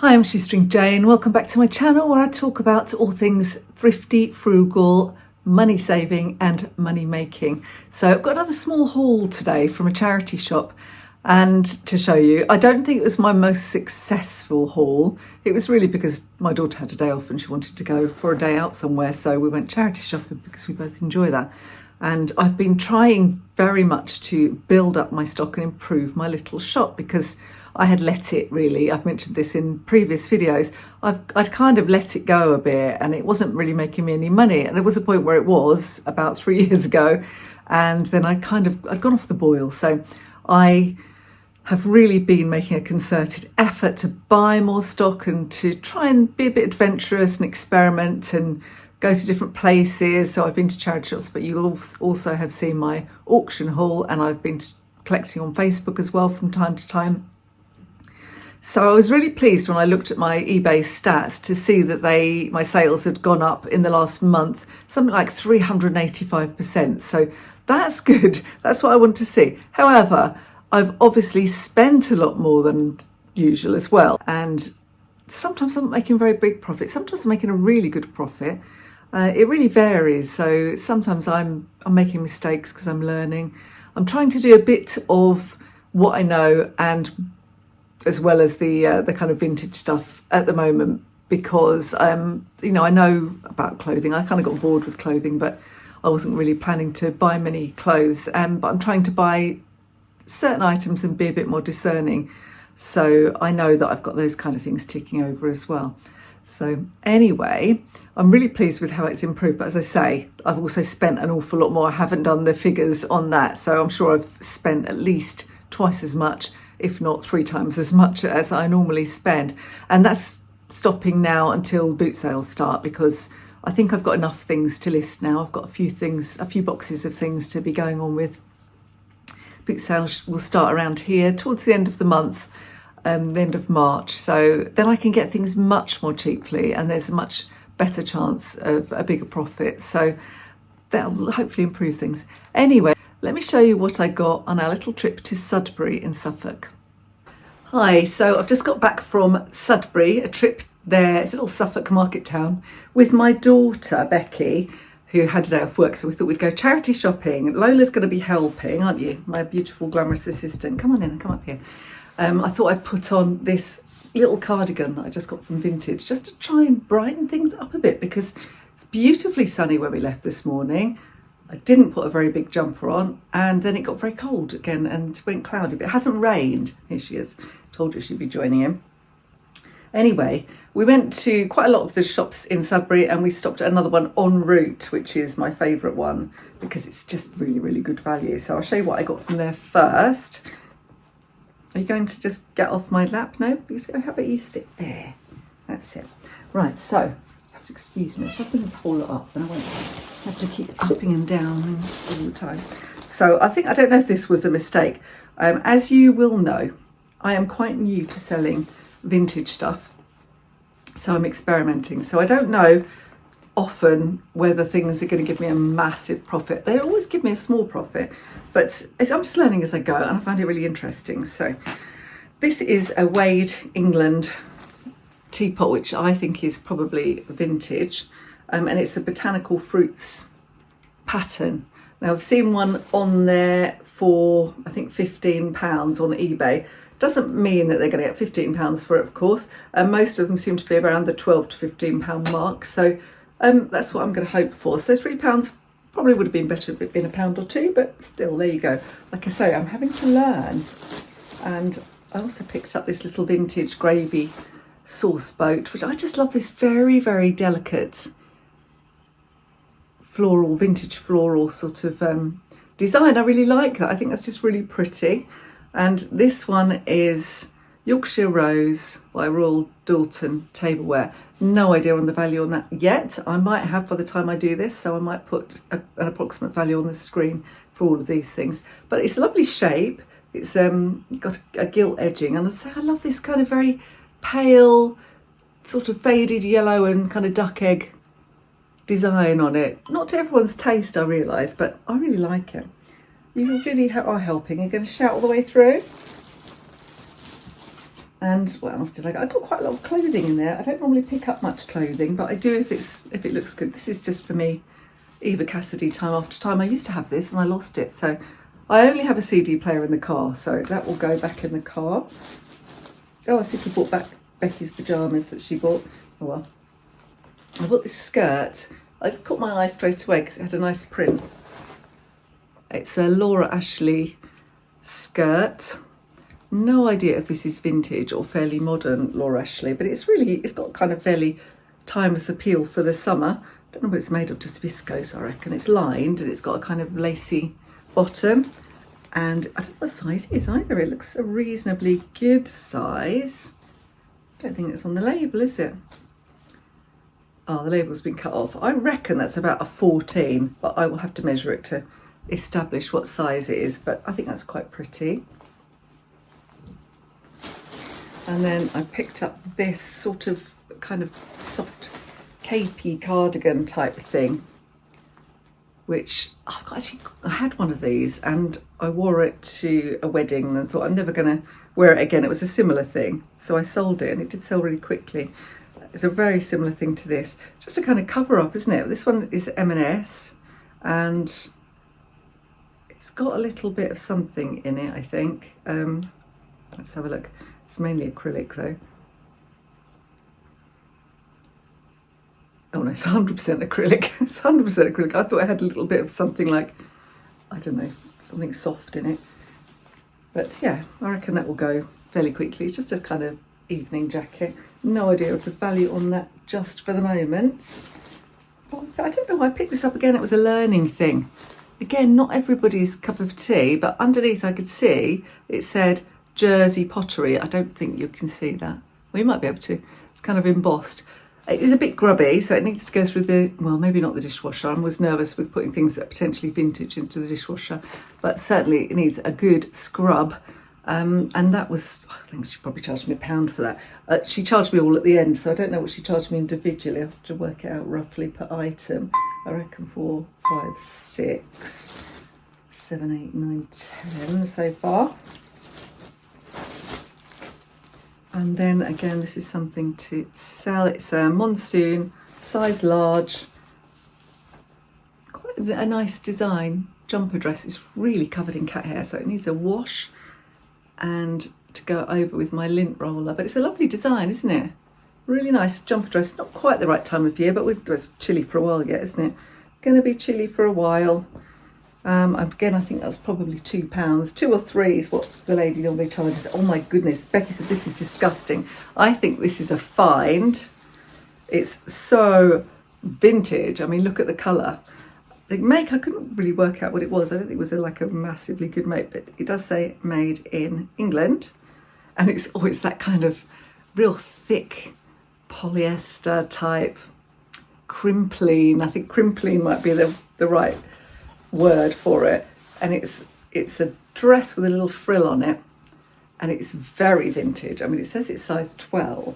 Hi, I'm Shoestring Jane. Welcome back to my channel where I talk about all things thrifty, frugal, money saving and money making. So I've got another small haul today from a charity shop and to show you. I don't think it was my most successful haul. It was really because my daughter had a day off and she wanted to go for a day out somewhere, so we went charity shopping because we both enjoy that. And I've been trying very much to build up my stock and improve my little shop because I had let it really, I've mentioned this in previous videos, I'd kind of let it go a bit and it wasn't really making me any money. And there was a point where it was about 3 years ago, and then I'd gone off the boil. So I have really been making a concerted effort to buy more stock and to try and be a bit adventurous and experiment and go to different places. So I've been to charity shops, but you'll also have seen my auction haul, and I've been collecting on Facebook as well from time to time. So I was really pleased when I looked at my eBay stats to see that my sales had gone up in the last month, something like 385%. So that's good. That's what I want to see. However, I've obviously spent a lot more than usual as well. And sometimes I'm making very big profits. Sometimes I'm making a really good profit. It really varies. So sometimes I'm making mistakes because I'm learning. I'm trying to do a bit of what I know, and as well as the kind of vintage stuff at the moment, because I know about clothing. I kind of got bored with clothing, but I wasn't really planning to buy many clothes. But I'm trying to buy certain items and be a bit more discerning. So I know that I've got those kind of things ticking over as well. So anyway, I'm really pleased with how it's improved. But as I say, I've also spent an awful lot more. I haven't done the figures on that, so I'm sure I've spent at least twice as much, if not 3 times as much as I normally spend. And that's stopping now until boot sales start, because I think I've got enough things to list now. I've got a few boxes of things to be going on with. Boot sales will start around here towards the end of the month, the end of March. So then I can get things much more cheaply and there's a much better chance of a bigger profit. So that will hopefully improve things. Anyway, let me show you what I got on our little trip to Sudbury in Suffolk. Hi, so I've just got back from Sudbury, a trip there. It's a little Suffolk market town with my daughter, Becky, who had a day off work. So we thought we'd go charity shopping. Lola's going to be helping, aren't you? My beautiful, glamorous assistant. Come on in and come up here. I thought I'd put on this little cardigan that I just got from Vintage just to try and brighten things up a bit, because it's beautifully sunny when we left this morning. I didn't put a very big jumper on, and then it got very cold again and went cloudy, but it hasn't rained. Here she is. Told you she'd be joining in. Anyway, we went to quite a lot of the shops in Sudbury, and we stopped at another one en route, which is my favourite one because it's just really, really good value. So I'll show you what I got from there first. Are you going to just get off my lap? No? How about you sit there? That's it. Right, so excuse me, if I can pull it up, then I won't have to keep upping and down all the time. So I don't know if this was a mistake. As you will know, I am quite new to selling vintage stuff, so I'm experimenting. So I don't know often whether things are going to give me a massive profit. They always give me a small profit, but I'm just learning as I go, and I find it really interesting. So this is a Wade England teapot, which I think is probably vintage, and it's a botanical fruits pattern. Now I've seen one on there for I think £15 on eBay. Doesn't mean that they're going to get £15 for it, of course, and most of them seem to be around the £12 to £15 mark, so that's what I'm going to hope for. So £3 probably would have been better if it had been £1 or £2, but still, there you go. Like I say, I'm having to learn. And I also picked up this little vintage gravy sauce boat, which I just love, this very, very delicate vintage floral sort of design. I really like that. I think that's just really pretty. And this one is Yorkshire Rose by Royal Dalton Tableware. No idea on the value on that yet. I might have by the time I do this, so I might put an approximate value on the screen for all of these things. But it's a lovely shape. It's got a gilt edging, and I love this kind of very pale, sort of faded yellow and kind of duck egg design on it. Not to everyone's taste, I realise, but I really like it. You really are helping. You're going to shout all the way through. And what else did I get? I got quite a lot of clothing in there. I don't normally pick up much clothing, but I do if it looks good. This is just for me, Eva Cassidy, time after time. I used to have this and I lost it, so I only have a CD player in the car, so that will go back in the car. Oh, I think I bought back Becky's pyjamas that she bought. Oh well. I bought this skirt. It caught my eye straight away because it had a nice print. It's a Laura Ashley skirt. No idea if this is vintage or fairly modern Laura Ashley, but it's got kind of fairly timeless appeal for the summer. Don't know what it's made of, just viscose, I reckon. It's lined and it's got a kind of lacy bottom. And I don't know what size it is either. It looks a reasonably good size. Don't think it's on the label, is it? Oh, the label's been cut off. I reckon that's about a 14, but I will have to measure it to establish what size it is, but I think that's quite pretty. And then I picked up this sort of kind of soft capey cardigan type thing, which I had one of these and I wore it to a wedding and thought I'm never going to wear it again. It was a similar thing, so I sold it and it did sell really quickly. It's a very similar thing to this, just a kind of cover up, isn't it? This one is M&S and it's got a little bit of something in it, I think. Let's have a look. It's mainly acrylic though. Oh no, it's 100% acrylic. It's 100% acrylic. I thought it had a little bit of something like, I don't know, something soft in it. But yeah, I reckon that will go fairly quickly. It's just a kind of evening jacket. No idea of the value on that just for the moment. But I don't know why I picked this up again. It was a learning thing. Again, not everybody's cup of tea, but underneath I could see it said Jersey pottery. I don't think you can see that. Well, you might be able to. It's kind of embossed. It is a bit grubby, so it needs to go through the, well, maybe not the dishwasher. I was nervous with putting things that are potentially vintage into the dishwasher, but certainly it needs a good scrub. And that was, I think she probably charged me £1 for that. She charged me all at the end, so I don't know what she charged me individually. I have to work it out roughly per item. I reckon 4, 5, 6, 7, 8, 9, 10 so far. And then again, this is something to sell. It's a monsoon, size large, quite a nice design jumper dress. It's really covered in cat hair, so it needs a wash and to go over with my lint roller. But it's a lovely design, isn't it? Really nice jumper dress. Not quite the right time of year, but it's chilly for a while yet, isn't it? Going to be chilly for a while. Again, I think that was probably £2. 2 or 3 is what the lady normally charges. Oh my goodness, Becky said this is disgusting. I think this is a find. It's so vintage. I mean, look at the colour. The make, I couldn't really work out what it was. I don't think it was like a massively good make, but it does say made in England. And it's always that kind of real thick polyester type crimpline. I think crimpline might be the right word for it. And it's a dress with a little frill on it, and it's very vintage. I mean, it says it's size 12,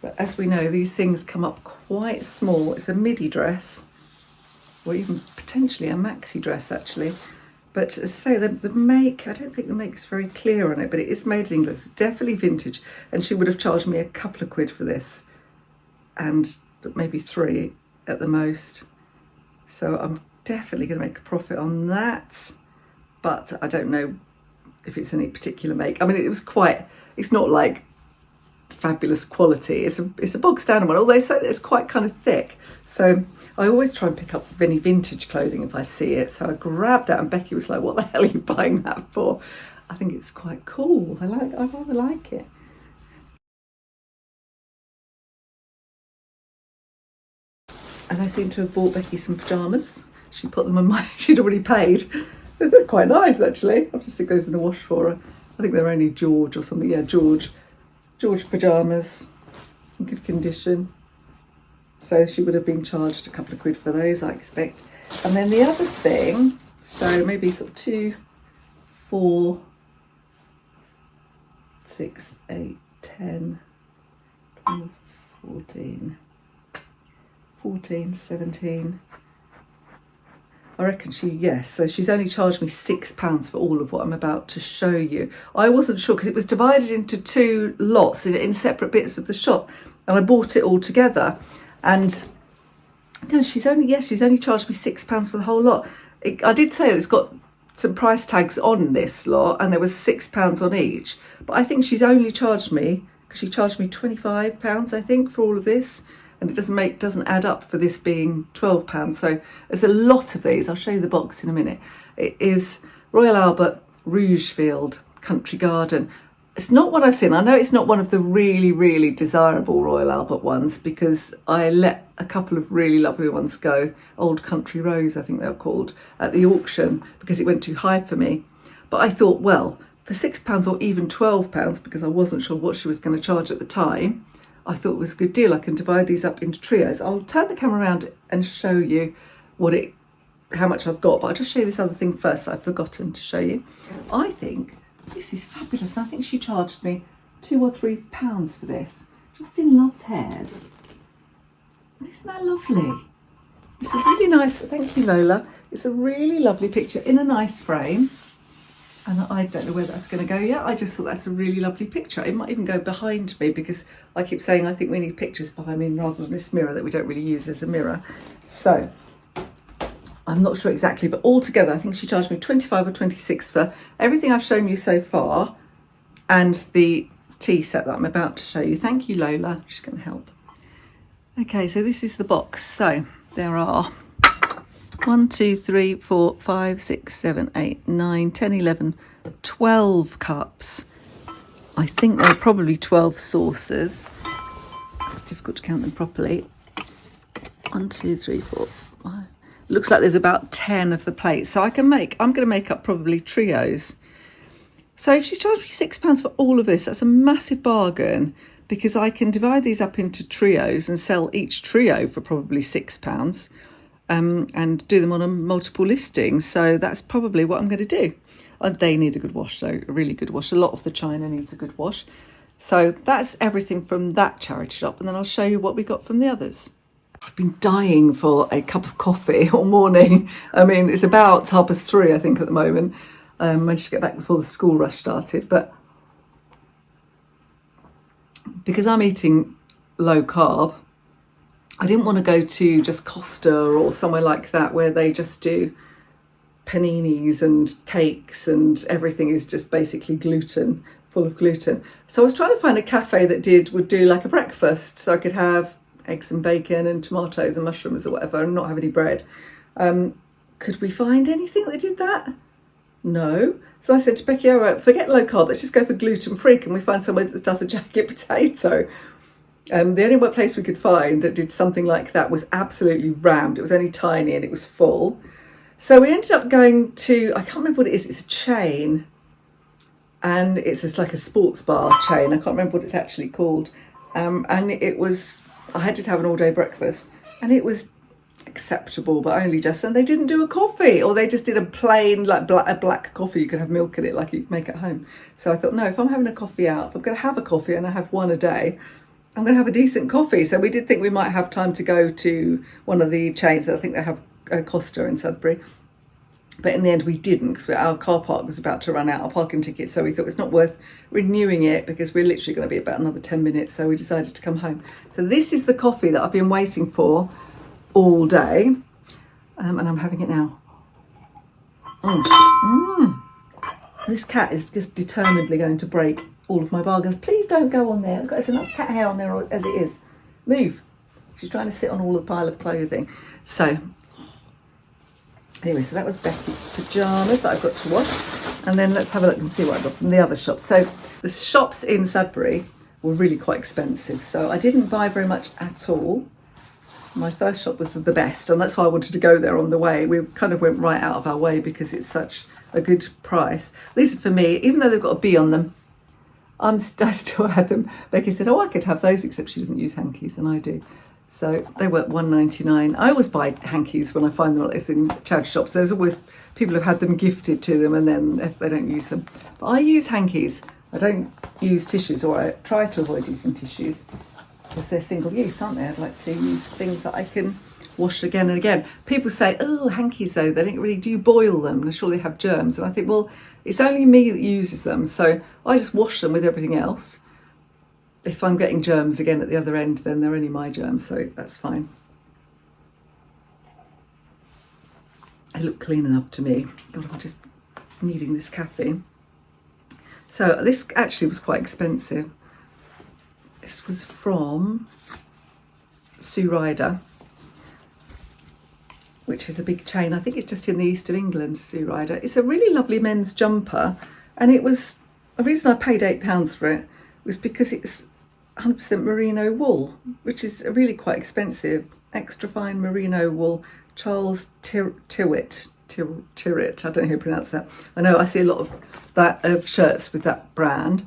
but as we know, these things come up quite small. It's a midi dress, or even potentially a maxi dress actually. But as I say, the make, I don't think the make's very clear on it, but it is made in England. It's definitely vintage, and she would have charged me a couple of quid for this, and maybe 3 at the most. So I'm definitely going to make a profit on that, but I don't know if it's any particular make. I mean, it's not like fabulous quality. It's a bog standard one, although they say that it's quite kind of thick. So I always try and pick up any vintage clothing if I see it. So I grabbed that and Becky was like, what the hell are you buying that for? I think it's quite cool. I rather like it. And I seem to have bought Becky some pyjamas. She put them on she'd already paid. They're quite nice actually. I'll have to stick those in the wash for her. I think they're only George or something. Yeah, George pyjamas in good condition. So she would have been charged a couple of quid for those, I expect. And then the other thing, so maybe sort of 2, 4, 6, 8, 10, 12, 14, 17. I reckon yes. So she's only charged me £6 for all of what I'm about to show you. I wasn't sure because it was divided into 2 lots in separate bits of the shop, and I bought it all together. And no, she's only charged me £6 for the whole lot. I did say it's got some price tags on this lot, and there was £6 on each. But I think she's only charged me, because she charged me £25, I think, for all of this. And it doesn't add up for this being £12. So there's a lot of these. I'll show you the box in a minute. It is Royal Albert Rougefield Country Garden. It's not what I've seen. I know it's not one of the really, really desirable Royal Albert ones, because I let a couple of really lovely ones go. Old Country Rose, I think they were called, at the auction, because it went too high for me. But I thought, well, for £6 or even £12, because I wasn't sure what she was going to charge at the time, I thought it was a good deal. I can divide these up into trios. I'll turn the camera around and show you how much I've got, but I'll just show you this other thing first that I've forgotten to show you. I think this is fabulous. I think she charged me £2 or £3 for this. Justin loves hairs. Isn't that lovely? It's a really nice, thank you Lola. It's a really lovely picture in a nice frame. And I don't know where that's going to go yet. I just thought that's a really lovely picture. It might even go behind me, because I keep saying I think we need pictures behind me rather than this mirror that we don't really use as a mirror. So I'm not sure exactly, but altogether I think she charged me 25 or 26 for everything I've shown you so far, and the tea set that I'm about to show you. Thank you Lola, she's going to help. Okay, so this is the box. So there are 1, 2, 3, 4, 5, 6, 7, 8, 9, 10, 11, 12 cups. I think there are probably 12 saucers. It's difficult to count them properly. 1, 2, 3, 4, 5. Looks like there's about 10 of the plates. So I'm going to make up probably trios. So if she's charged me £6 for all of this, that's a massive bargain, because I can divide these up into trios and sell each trio for probably £6. And do them on a multiple listing. So that's probably what I'm going to do. They need a good wash, so a really good wash. A lot of the china needs a good wash. So that's everything from that charity shop, and then I'll show you what we got from the others. I've been dying for a cup of coffee all morning. I mean, it's about 3:30, I think, at the moment. Managed to get back before the school rush started, but because I'm eating low carb, I didn't want to go to just Costa or somewhere like that where they just do paninis and cakes and everything is just basically gluten, full of gluten. So I was trying to find a cafe that would do like a breakfast, so I could have eggs and bacon and tomatoes and mushrooms or whatever and not have any bread. Could we find anything that did that? No. So I said to Becky, all right, forget low carb, let's just go for gluten free. Can we find somewhere that does a jacket potato? The only place we could find that did something like that was absolutely rammed. It was only tiny and it was full. So we ended up going to, I can't remember what it is, it's a chain. And it's just like a sports bar chain. I can't remember what it's actually called. And I had to have an all day breakfast. And it was acceptable, but only just, and they didn't do a coffee, or they just did a plain, like a black coffee. You could have milk in it like you make at home. So I thought, no, if I'm having a coffee out, if I'm going to have a coffee and I have one a day, I'm going to have a decent coffee. So we did think we might have time to go to one of the chains. I think they have Costa in Sudbury. But in the end, we didn't, because our car park was about to run out, our parking ticket. So we thought it's not worth renewing it, because we're literally going to be about another 10 minutes. So we decided to come home. So this is the coffee that I've been waiting for all day. And I'm having it now. This cat is just determinedly going to break all of my bargains. Please don't go on there. There's enough cat hair on there as it is. Move. She's trying to sit on all the pile of clothing. So anyway, so that was Becky's pyjamas that I've got to wash. And then let's have a look and see what I got from the other shops. So the shops in Sudbury were really quite expensive. So I didn't buy very much at all. My first shop was the best, and that's why I wanted to go there on the way. We kind of went right out of our way because it's such a good price. These are for me, even though they've got a B on them. I still had them. Becky said, oh, I could have those, except she doesn't use hankies, and I do. So they were $1.99. I always buy hankies when I find them. It's in charity shops. There's always people who've had them gifted to them, and then if they don't use them. But I use hankies. I don't use tissues, or I try to avoid using tissues, because they're single use, aren't they? I'd like to use things that I can wash again and again. People say, oh, hankies though, they don't really, do you boil them? And sure they have germs. And I think, well, it's only me that uses them. So I just wash them with everything else. If I'm getting germs again at the other end, then they're only my germs, so that's fine. They look clean enough to me. God, I'm just needing this caffeine. So this actually was quite expensive. This was from Sue Ryder, which is a big chain. I think it's just in the east of England, Sue Ryder. It's a really lovely men's jumper, and it was, the reason I paid £8 for it was because it's 100% merino wool, which is really quite expensive. Extra fine merino wool, Charles Tyrwhitt, I don't know how you pronounce that. I know I see a lot of shirts with that brand,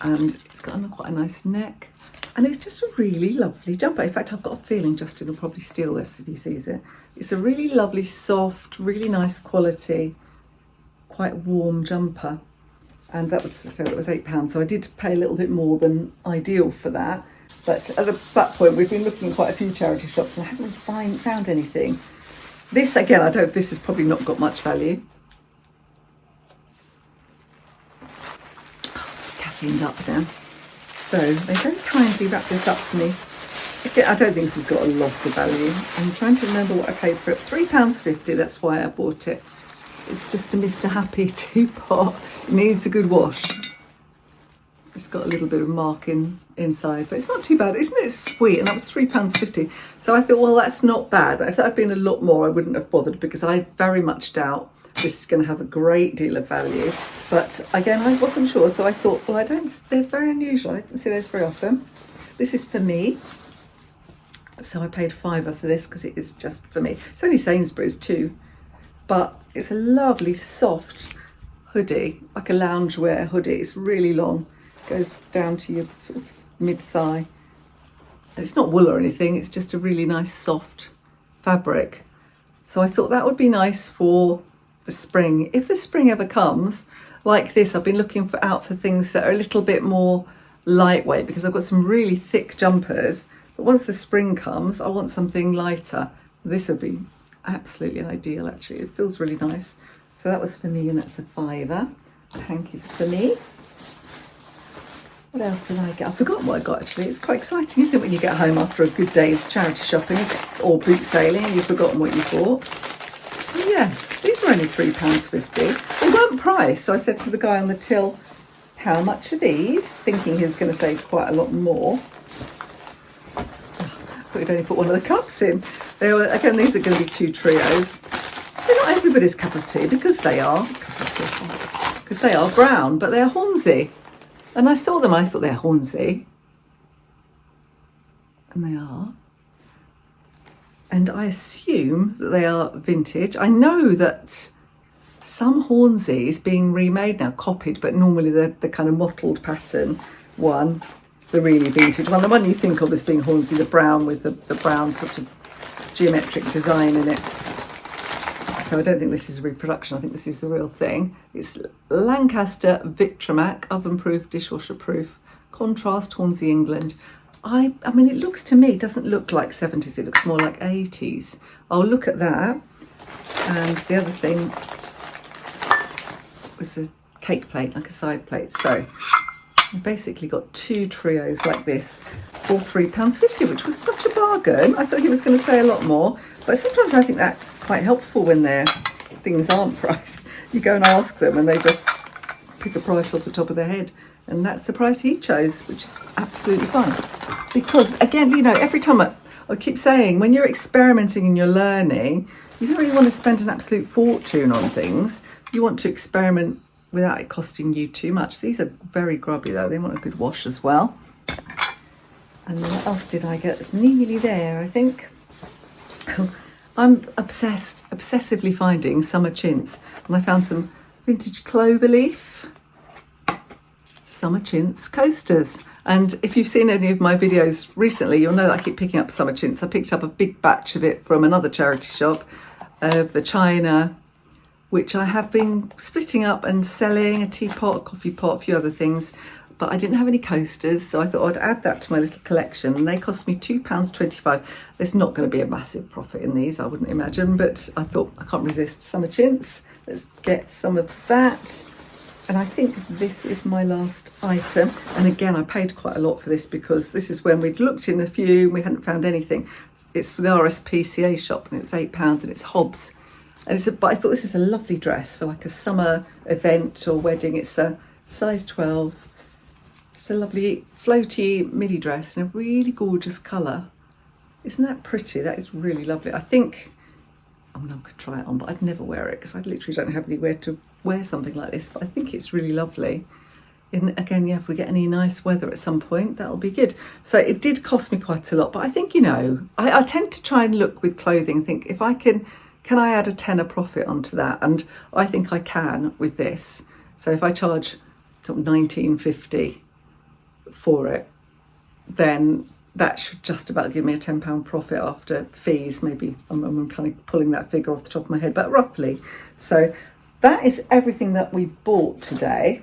and it's got quite a nice neck, and it's just a really lovely jumper. In fact, I've got a feeling Justin will probably steal this if he sees it. It's a really lovely, soft, really nice quality, quite warm jumper. And that was, so it was £8. So I did pay a little bit more than ideal for that. But at that point, we've been looking at quite a few charity shops and I haven't really found anything. This, again, this has probably not got much value. Oh, caffeined up now. So they very kindly wrapped this up for me. Again, I don't think this has got a lot of value. I'm trying to remember what I paid for it. £3.50, that's why I bought it. It's just a Mr. Happy teapot. It needs a good wash. It's got a little bit of mark inside, but it's not too bad. Isn't it sweet? And that was £3.50. So I thought, well, that's not bad. If that had been a lot more, I wouldn't have bothered, because I very much doubt this is going to have a great deal of value. But again, I wasn't sure. So I thought, well, they're very unusual. I don't see those very often. This is for me. So I paid £5 for this because it is just for me. It's only Sainsbury's too. But it's a lovely soft hoodie, like a loungewear hoodie. It's really long, goes down to your sort of mid-thigh. It's not wool or anything, it's just a really nice soft fabric. So I thought that would be nice for the spring. If the spring ever comes, like this, I've been looking out for things that are a little bit more lightweight, because I've got some really thick jumpers. But once the spring comes, I want something lighter. This would be absolutely ideal, actually. It feels really nice. So that was for me, and that's a £5. Hankies for me. What else did I get? I've forgotten what I got, actually. It's quite exciting, isn't it, when you get home after a good day's charity shopping or boot sailing and you've forgotten what you bought. Oh, yes, these were only £3.50. They weren't priced, so I said to the guy on the till, how much are these? Thinking he was going to say quite a lot more. Thought he'd only put one of the cups in. Again, these are going to be 2 trios. They're not everybody's cup of tea, because they are brown, but they're Hornsey. And I saw them, I thought they're Hornsey. And they are. And I assume that they are vintage. I know that some Hornsey is being remade now, copied, but normally the kind of mottled pattern one, the really vintage one, the one you think of as being Hornsey, the brown with the brown sort of geometric design in it. So I don't think this is a reproduction. I think this is the real thing. It's Lancaster Vitramac, oven-proof, dishwasher-proof, contrast Hornsey, England. I mean, it looks to me, it doesn't look like 70s. It looks more like 80s. I'll look at that. And the other thing was a cake plate, like a side plate. So I basically got 2 trios like this for £3.50, which was such a bargain. I thought he was going to say a lot more, but sometimes I think that's quite helpful when things aren't priced. You go and ask them and they just pick a price off the top of their head, and that's the price he chose, which is absolutely fine. Because again, you know, every time I keep saying, when you're experimenting and you're learning, you don't really want to spend an absolute fortune on things. You want to experiment without it costing you too much. These are very grubby though. They want a good wash as well. And then what else did I get? It's nearly there, I think. I'm obsessively finding summer chintz. And I found some vintage cloverleaf summer chintz coasters. And if you've seen any of my videos recently, you'll know that I keep picking up summer chintz. I picked up a big batch of it from another charity shop, of the china, which I have been splitting up and selling, a teapot, a coffee pot, a few other things. but I didn't have any coasters, so I thought I'd add that to my little collection, and they cost me £2.25. There's not going to be a massive profit in these, I wouldn't imagine, but I thought I can't resist summer chintz. Let's get some of that. And I think this is my last item. And again, I paid quite a lot for this because this is when we'd looked in a few and we hadn't found anything. It's for the RSPCA shop and it's £8 and it's Hobbs. And but I thought this is a lovely dress for like a summer event or wedding. It's a size 12. It's a lovely floaty midi dress in a really gorgeous colour. Isn't that pretty? That is really lovely. I think, I could try it on, but I'd never wear it because I literally don't have anywhere to wear something like this, but I think it's really lovely. And again, yeah, if we get any nice weather at some point, that'll be good. So it did cost me quite a lot, but I think, I tend to try and look with clothing and think if I can I add a tenner profit onto that? And I think I can with this. So if I charge sort of £19.50 for it, then that should just about give me a £10 profit after fees. Maybe I'm kind of pulling that figure off the top of my head, but roughly. So that is everything that we bought today.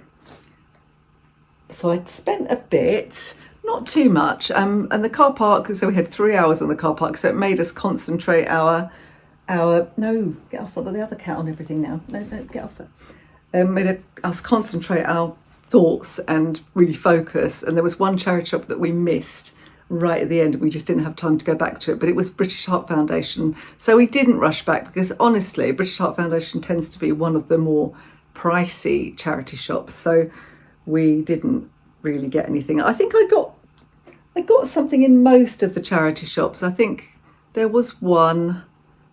So I spent a bit, not too much. And the car park, so we had 3 hours in the car park, so it made us concentrate no, get off, I've got the other cat on everything now. No, get off it. Made us concentrate our thoughts and really focus. And there was one charity shop that we missed right at the end. We just didn't have time to go back to it, but it was British Heart Foundation. So we didn't rush back because honestly, British Heart Foundation tends to be one of the more pricey charity shops. So we didn't really get anything. I think I got something in most of the charity shops. I think there was one,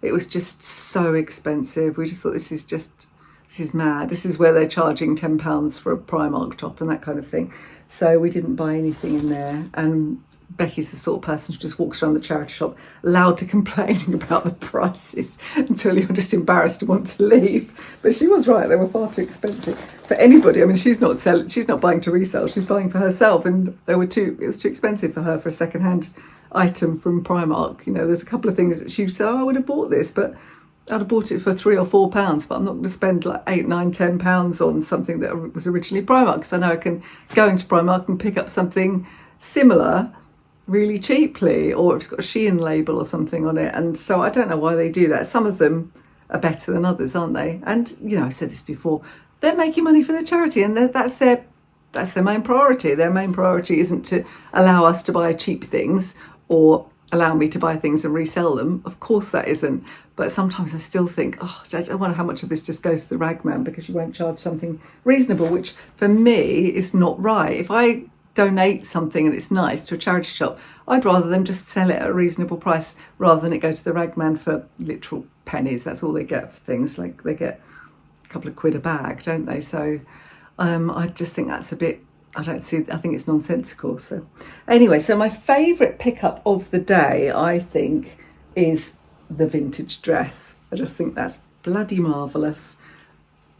it was just so expensive. We just thought this is mad. This is where they're charging £10 for a Primark top and that kind of thing. So we didn't buy anything in there. And Becky's the sort of person who just walks around the charity shop loud to complaining about the prices until you're just embarrassed to want to leave. But she was right, they were far too expensive for anybody. I mean, she's not buying to resell, she's buying for herself, and it was too expensive for her for a second-hand item from Primark. There's a couple of things that she said, I would have bought this, but I'd have bought it for £3 or £4, but I'm not going to spend like £8, £9, £10 on something that was originally Primark, because I know I can go into Primark and pick up something similar really cheaply, or it's got a Shein label or something on it. And so I don't know why they do that. Some of them are better than others, aren't they? And I said this before, they're making money for the charity, and that's their main priority. Their main priority isn't to allow us to buy cheap things or allow me to buy things and resell them. Of course that isn't. But sometimes I still think, I wonder how much of this just goes to the ragman because you won't charge something reasonable, which for me is not right. If I donate something and it's nice to a charity shop, I'd rather them just sell it at a reasonable price rather than it go to the ragman for literal pennies. That's all they get for things. Like they get a couple of quid a bag, don't they? So I just think that's a bit, I think it's nonsensical. So anyway, so my favourite pickup of the day, I think, is the vintage dress. I just think that's bloody marvellous.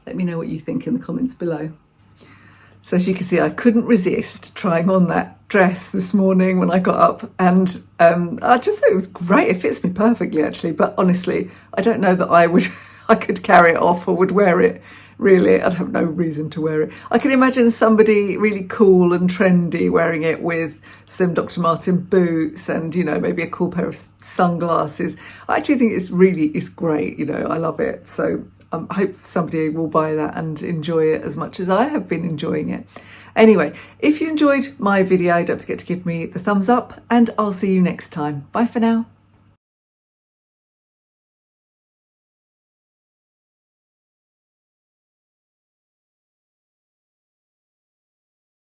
Let me know what you think in the comments below. So as you can see, I couldn't resist trying on that dress this morning when I got up, and I just thought it was great. It fits me perfectly, actually. But honestly, I don't know that I could carry it off or would wear it. Really, I'd have no reason to wear it. I can imagine somebody really cool and trendy wearing it with some Dr. Martin boots and, maybe a cool pair of sunglasses. I actually think it's great. I love it. So I hope somebody will buy that and enjoy it as much as I have been enjoying it. Anyway, if you enjoyed my video, don't forget to give me the thumbs up, and I'll see you next time. Bye for now.